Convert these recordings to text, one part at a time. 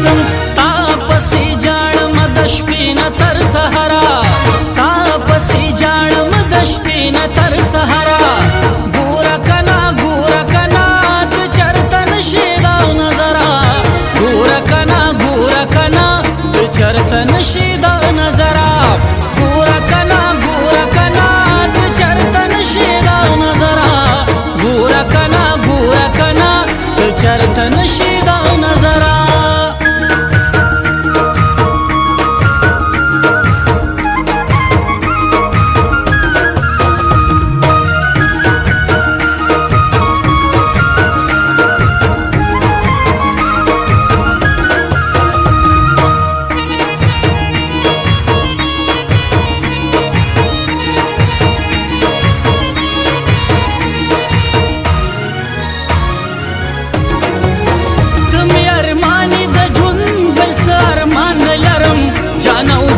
زم تاپسې جاړم د شپې نه تر سهاره تاپسې جاړم د شپې نه تر سهاره ګوره کنا ته چرته نشې دا نظره ګوره کنا ته چرته نشې دا نظره ګوره کنا ته چرته نشې دا نظره ګوره کنا ته چرته نشې دا نظره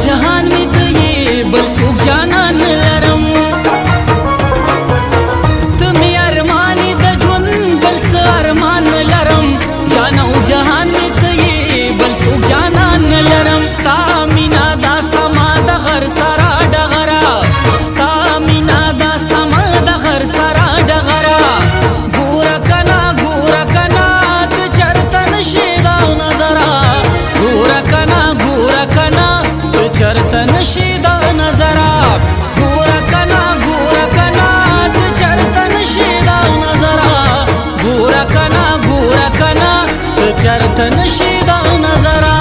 جهان می ته یې بل څوک جانان لرم ته مې ارمانې د ژوند بل څه ارمان لرم جانه او جهان می ته یې بل څوک جانان لرم ستا مینا دا سما د غر سره ډغره ستا مینا دا سما د غر سره ډغره ګوره کنا ته چرته نشې دا نظره ګوره کنا چرته نشې دا نظره ګوره کنا ته چرته نشې دا نظره ګوره کنا ته چرته نشې دا نظره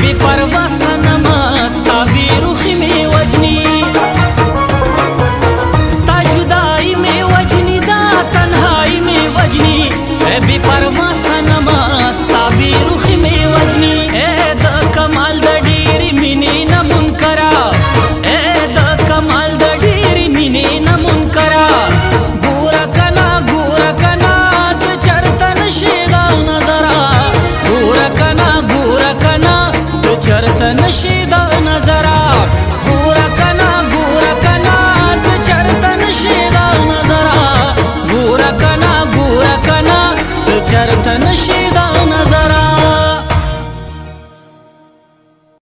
بی پروا سنما ستا بی روخی می وجنی ستا جدائی می وجنی دا تنہائی می وجنی بی پروا سنما ستا بی روخی می وجنی اے دا کمال دا ډیری مینې نه منکرا اے دا کمال دا ډیری مینې نه منکرا ګوره کنا ته چرته نشې دا نظره ګوره کنا چرته نشې دا نظره ګوره کنا ته چرته نشې دا نظره ګوره کنا ته چرته نشې